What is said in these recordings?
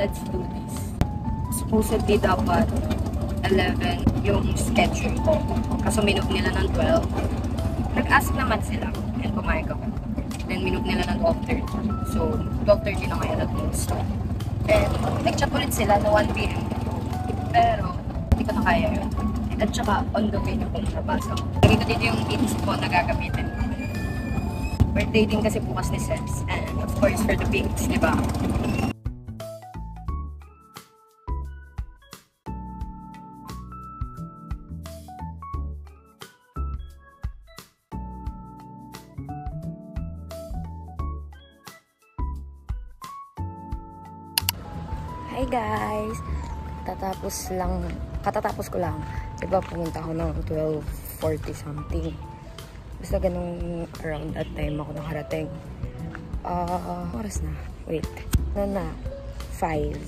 let's do this. Supposedly dapat 11 yung schedule. Kaso minove nila ng 12. Nag-ask naman sila and pumayag ako. Then minove nila ng 12:30. So 12:30 na ngayon at most. And nag-chat ulit sila na 1 PM. Pero hindi ko na kaya yun. At saka on the way na kung nabasa ko. Lagi ko dito yung tips ko na gagamitin ko. Birthday din kasi bukas ni Sens. And of course for the pinks, di ba? Hi guys! Katatapos ko lang. Diba pumunta ako ng 12:40 something. Basta ganun around that time ako nakarating. Oras na. Wait. Ano na? 5.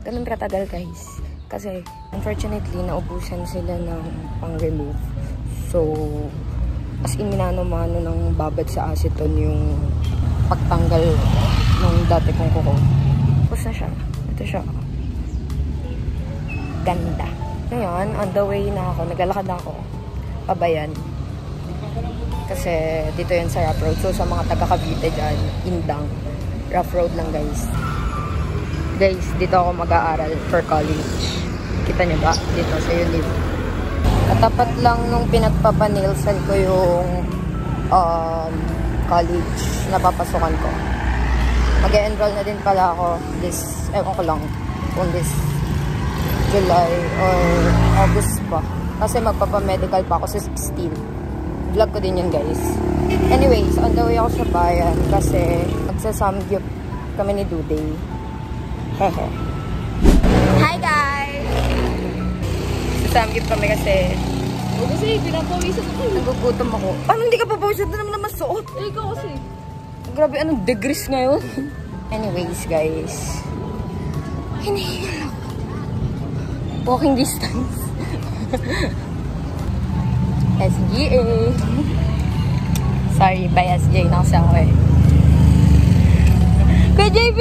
Ganun katagal guys. Kasi unfortunately naubusan sila ng pang-remove. So, as in minano-mano ng babad sa aceton yung pagtanggal ng dati kong kuko. Tapos na siya. Ito siya. Ganda. Ngayon, on the way na ako. Naglalakad na ako. Pabayan. Kasi dito yun sa rough road. So, sa mga taga-Cavite dyan, Indang. Rough road lang, guys. Guys, dito ako mag-aaral for college. Kita nyo ba? Dito sa Univ. Katapat lang nung pinagpapanilsan ko yung college na papasukan ko. Mag-e-enroll na din pala ako this, ewan ko lang, kung this July or August pa. Kasi magpapamedical pa ako sa 16. Vlog ko din yun, guys. Anyways, on the way ako sa bayan kasi magsasamgyup kami ni Duday. Hehe. Hi, guys! Sasamgyup kami kasi Pinapawisan ako. nagugutom ako. Paano hindi ka papawisan? Ito naman naman suot. Ikaw kasi. Grabe, anong degrees ngayon? Anyways, guys. Hinihingal ako. Walking distance. SGA. Sorry, by SJ na kasi ako eh. Kuya JB!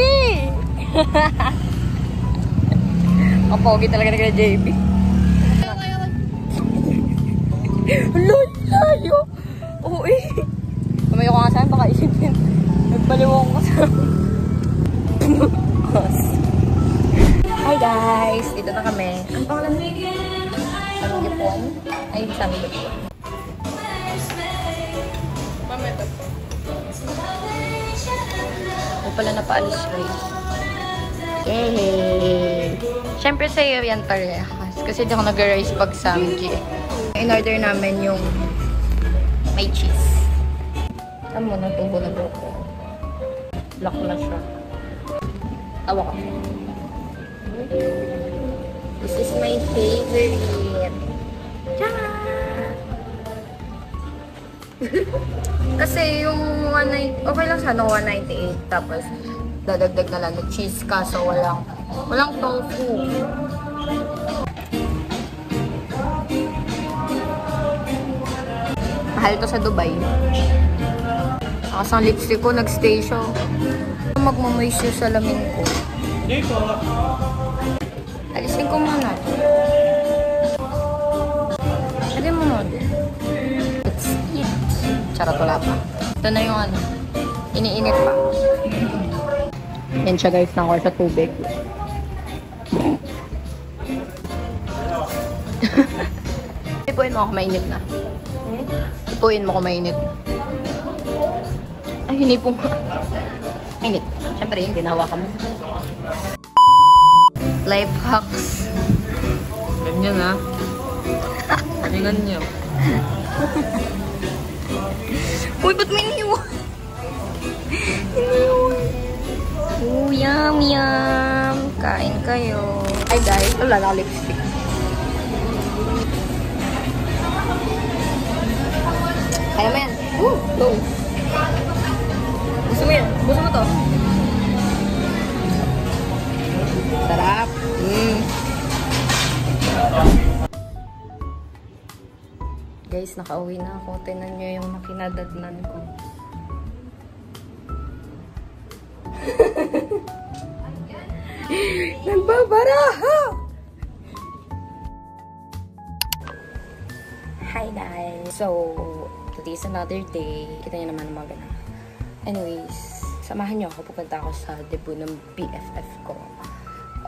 Ang pogi talaga na Kuya JB. Layo! Oo eh. Tumayo ko nga saan, baka isipin. Nagbaliwong ko sa... Hi guys! Dito na kami. Ang pangalan mo? Samgyupuan? Ay, Samgyupuan. Mama, ito. Ako pala napaalis rice. Yay! Siyempre sa'yo yan parehas. Kasi di ako nag-rice pag samgy. In-order namin yung may cheese. Tama mo, natubo na buko. Black na siya. Tawa ka. This is my favorite. Tcharam! Kasi yung 190, okay lang sana 198. Tapos, dadagdag na lang ng cheese kaso walang tofu. Mahal to sa Dubai. Kasi ang lipstick ko, nag-stay siya. Magmamoist yung salamin ko. Alisin ko muna. Lagyan mo muna. Let's eat. Charot, wala pa. Ito na yung ano. Iniinit pa. Yan siya guys, nakuha sa tubig. Ipuin mo ako mainit na. Ipuin mo ako mainit. Ay, hinipong ka. Mainit. Siyempre, yung ginawa ka mo. Life hacks. Ganyan ha. Ganyan niyo. Uy, ba't may iniwan? Iniwan. Oh, yum, yum. Kain kayo. Ay, guys. Wala na lipstick. Kaya mo yan. Go. Gusto mo yan? Gusto mo to? Sarap. Guys, nakauwi na ako. Tingnan nyo yung nakinadadnan ko. Nagbabaraha! Hi guys! So, today's another day. Kita niyo naman umaga na. Anyways, samahan niyo ako. Pupunta ako sa debut ng BFF ko.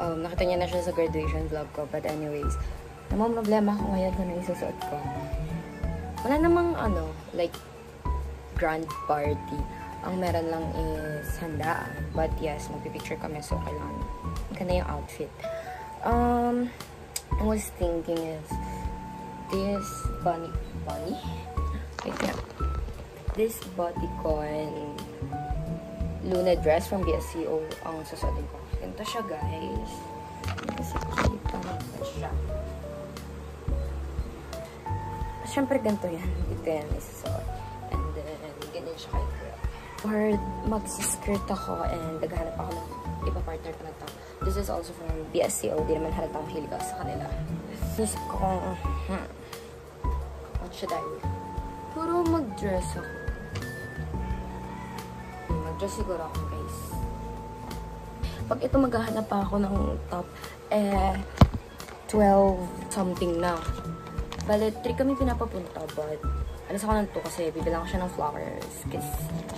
Nakita niyo na siya sa graduation vlog ko. But anyways, namang problema ako ngayon kung ano isusuot ko. Wala namang like, grand party. Ang meron lang is handaan. But yes, magpipicture kami. So, kailangan ganda yung outfit. I was thinking is this bunny? Wait nga. This bodycon Luna dress from BSCO ang susuotin ko. Ganito siya, guys. Kasi kita naman siya. Siyempre, ganito yan. Ito yan isusuot. And then, ganyan siya kay girl. Or mag-skirt ako and naghahanap ako ng ipa-partner ko na to. This is also from BSCO. Di naman halatang hilig sa kanila. Just ko, what should I wear? Puro mag-dress ako. Mag-dress siguro ako, guys. Pag ito maghahanap pa ako ng top, 12 something na. Bale, 3 kami pinapapunta, but alas ako ng 2 kasi bibilang ko siya ng flowers. Kasi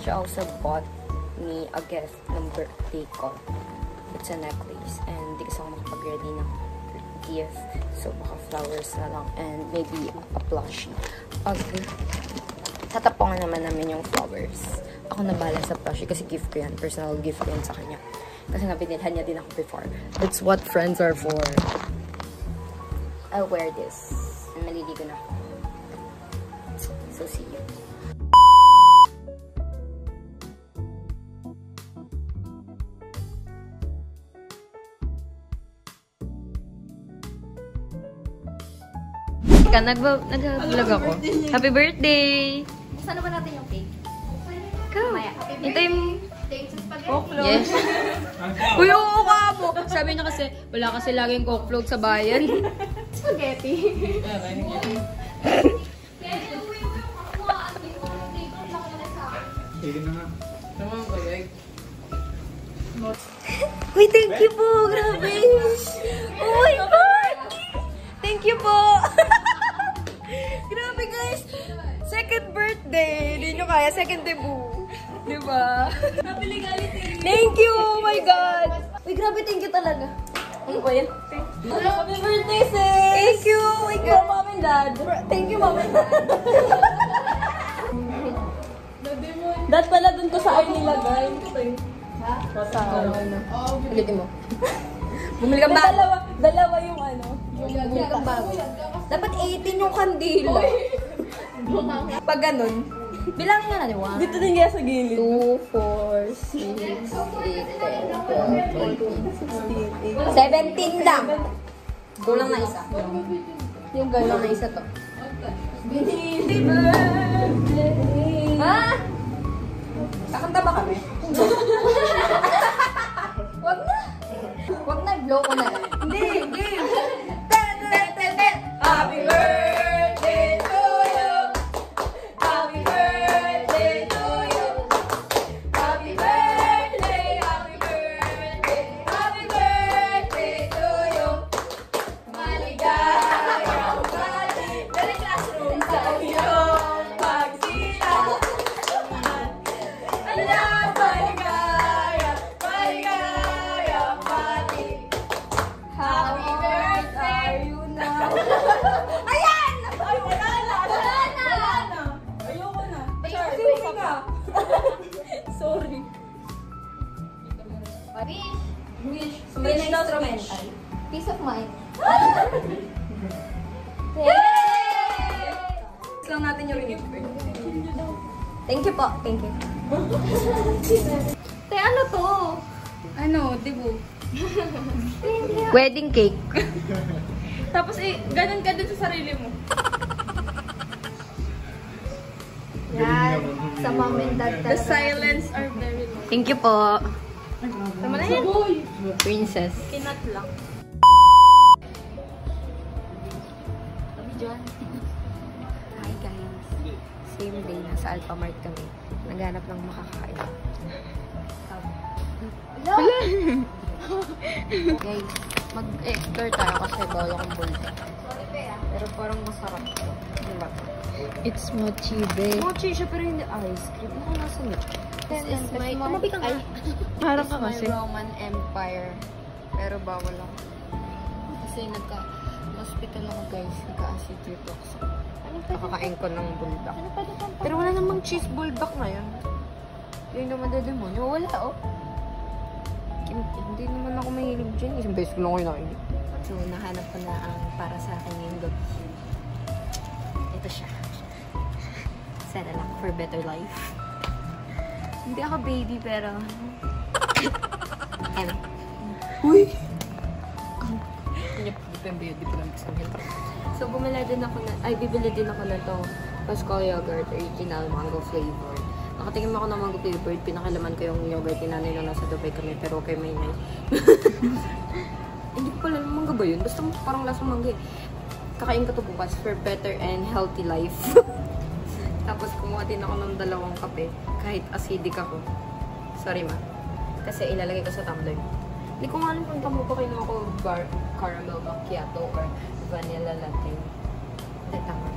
she also bought me a gift ng birthday ko. It's a necklace. And di kasi ako makapag-ready ng gift. So, baka flowers na lang. And maybe a plushie. Pag tatapongan naman namin yung flowers, ako nabala sa plushie kasi gift ko yan. Personal gift ko yan sa kanya. Kasi nga binilhan niya din ako before. That's what friends are for. I'll wear this. Maliligo na ako. So, see you. Nag-vlog ako. Happy birthday! Saan naman natin yung cake? Ikaw. Hintay mo. Coke float. Yes. Uy, oo ka mo. Sabi niya kasi, wala kasi laging coke float sa bayan. Spaghetti. Uy, thank you po. Grabe. Oh my God. Thank you po. Grabe, guys. Second birthday. Hindi nyo kaya. Second debut. Diba? Thank you. Oh my God. Uy, grabe. Thank you talaga. Ano ba yan? Happy birthday, sis. Thank you. Oh my God. Mom and Dad. Thank you, Mom and Dad. Dad pala dun ko sa ay nilagay. Ha? Sa ano? Ulitin mo. Bumili kang bago. Dalawa yung ano. Bumili kang bago. Dapat 18 yung kandila. Pag ganun. Bilangin nga natin. 1. Dito din kaya sa gilid. 2, 4, 6, 8, 10, 12, 14, 15, 17 lang. Kulang na isa. Yung kulang na isa to. Happy birthday. Ha? Kakanta ba kami? Wag na. Wag na, blow ko na lang. Hindi, game. Happy birthday to you. Happy birthday to you. Happy birthday, happy birthday. Happy birthday to you. Maligayang bati. Dari classroom sa iyong pagsilang. Happy birthday you now. Ayan! Ay, wala na. Wala na. Ayoko na. Sorry ka. Sorry. Wish. Wish na instrumental. Peace of mind. Yay! Lang natin yung ringit. Thank you po. Thank you. Te, ano to? Ano, dibu? Wedding cake. Tapos ganun ka din sa sarili mo. Yan. Sa mom and dad The talaga. silence are very low. Thank you po. Tama na yan. Princess. Kinat lang. Kami dyan. Hi guys. Same day, nasa Alphamart kami. Naghanap ng makakain. Guys, mag-explore tayo kasi bawal akong bulta. Pero parang masarap to. Diba? It's mochi, babe. Mochi siya pero hindi ice cream. Ano nasa nito? This is my... Tumabi ka nga. Parang ka My kasi. Roman Empire. Pero bawal ako. Kasi nagka-hospital ako guys. Nagka-acid reflux. Nakakain ko ng bulldog. Pero wala namang cheese bulldog ngayon. Yung naman dedemonyo. Wala oh. Hindi naman ako mahilig dyan. Isang beses ko lang ako yun. So, nahanap ko na ang para sa akin ngayong gabi. Ito siya. Settle up for better life. Hindi ako baby pero... ano? Uy! So, bumili din ako na... Ay, bibili din ako na to. Pascal yogurt, original mango flavor. Nakatingin ako ng mango flavor. Pinakilaman ko yung yogurt. Tinanay na nasa Dubai kami. Pero okay, may may. Hindi ko pala mangga ba yun? Basta parang lasang mangga eh. Kakain ko to bukas for better and healthy life. Tapos kumuha din ako ng 2 kape. Kahit acidic ako. Sorry ma. Kasi ilalagay ko sa tumbler. Hindi ko nga alam kung tamo pa kinuha ko caramel macchiato or vanilla latte. Hindi, tama.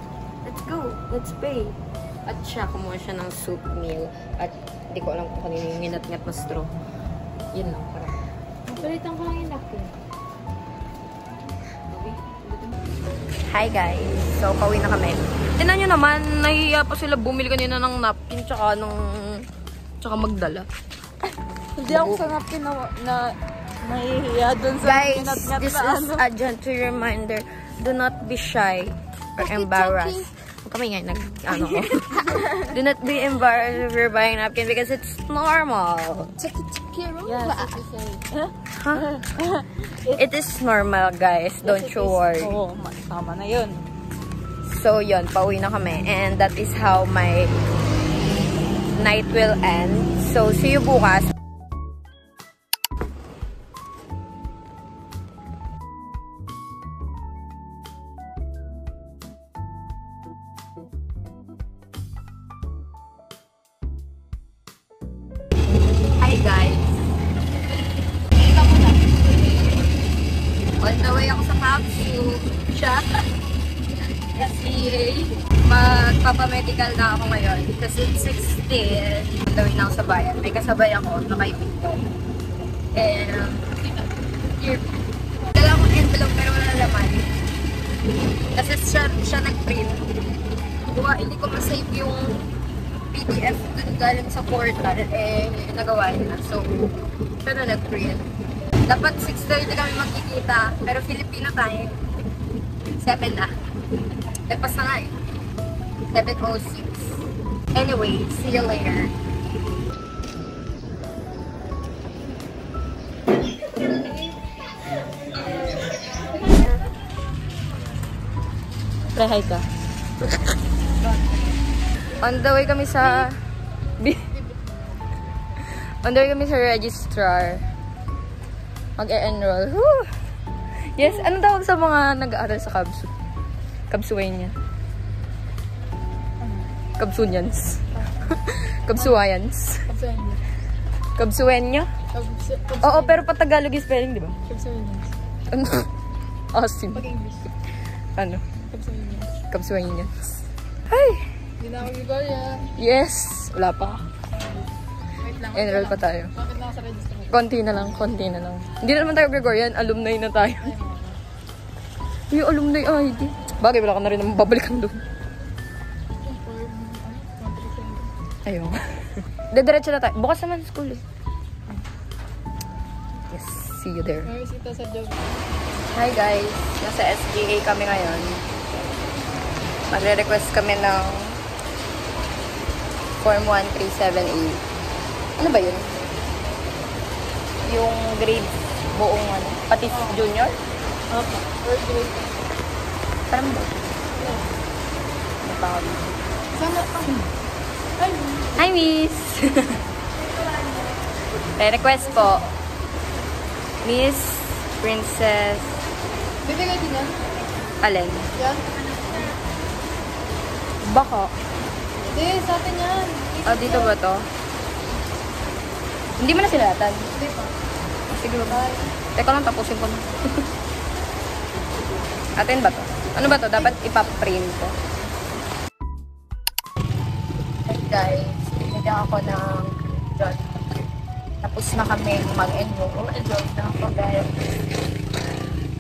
Let's go! Let's pay! At siya, kumuha siya ng soup meal. At hindi ko alam kung kanino yung nginat-ngat na straw. Yun lang, parang. Palitan ko lang yung napkin. Hi guys! So, pauwi na kami. Tingnan nyo naman, nahihiya pa sila bumili kanina ng napkin tsaka magdala. Hindi ako sa napkin na nahihiya dun sa Guys, kinat-ngat this na is a gentle reminder. Do not be shy or embarrassed. Kami nga, ko. Do not be embarrassed if you're buying napkin because it's normal. Yes, It is normal, guys. Don't you worry. Oo, tama na yun. So, yun. Pauwi na kami. And that is how my night will end. So, see you bukas. Hi, guys. On the way ako sa Kapsu. Siya. SCA. Magpapamedical na ako ngayon. Kasi it's 16. On the way na ako sa bayan. May kasabay ako na kaibigan. And, dala akong envelope pero wala laman. Kasi siya nag-print. Hindi ko masave yung PDF dun galing sa portal. Nagawa niya. So, siya na nag-print. Dapat 6:30 kami magkikita. Pero Filipino time, 7 na. Lepas na nga eh. 7:06. Anyway, see you later. Try ka. On the way kami sa... On the way kami sa registrar. Mag-e-enroll. Woo! Yes, ano tawag sa mga nag-aaral sa Kabsu? Kabsuwenya. Kabsunyans. Kabsuwayans. Kabsuwenya? Oo, pero patagalog yung spelling, di ba? Ano? Asim. Pag-English. Ano? Kabsuwanyans. Kabsuwenyans. Ay! Hindi na ako Gregoria. Yes! Wala pa. Wait lang. Enroll pa tayo. Bakit na ako sa register? Konti na lang, konti na lang. Hindi na naman tayo Gregorian, alumni na tayo. Yung alumni ID. Bagay, wala ka na rin naman babalikan doon. Ayun. Dediretso na tayo. Bukas naman school eh. Yes, see you there. May visita sa job. Hi guys, nasa SGA kami ngayon. Magre-request kami ng Form 137A. Ano ba yun? Yung grade buong ano, pati junior? Okay. Third grade. Parang ba? Ano pa kami? Sana pa. Ay, Hi, Miss! Re-request po. Miss Princess... bibigay din yan? Alin? Yan? Baka. Hindi, sa atin yan. Ah, dito ba to? Hindi mo na sinulatan? Hindi pa. Sige, bye. Teka lang, tapusin ko na. Atin ba to? Ano ba to? Dapat ipaprint ko. Hey guys, binigyan ako ng John. Tapos na kami mag-enroll. Enroll na ako guys.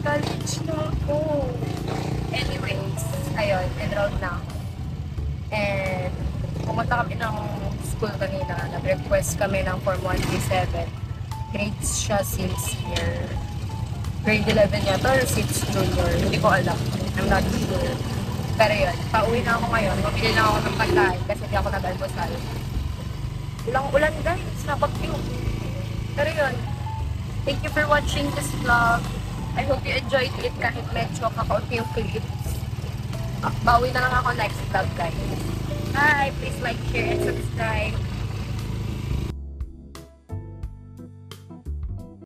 College na ako. Anyways, ayun, enrolled na ako. And pumunta kami ng school kanina. Nag-request kami ng Form 137. Grades siya since year grade 11 yata or 6 junior. Hindi ko alam. I'm not sure. Pero yun, pauwi na ako ngayon. Bumili na ako ng pagkain kasi hindi ako nag-almusal. Ulang-ulan guys, napag-view. Pero yun, thank you for watching this vlog. I hope you enjoyed it kahit medyo kakaunti yung clips. Bawi na lang ako next vlog guys. Bye! Please like, share, and subscribe.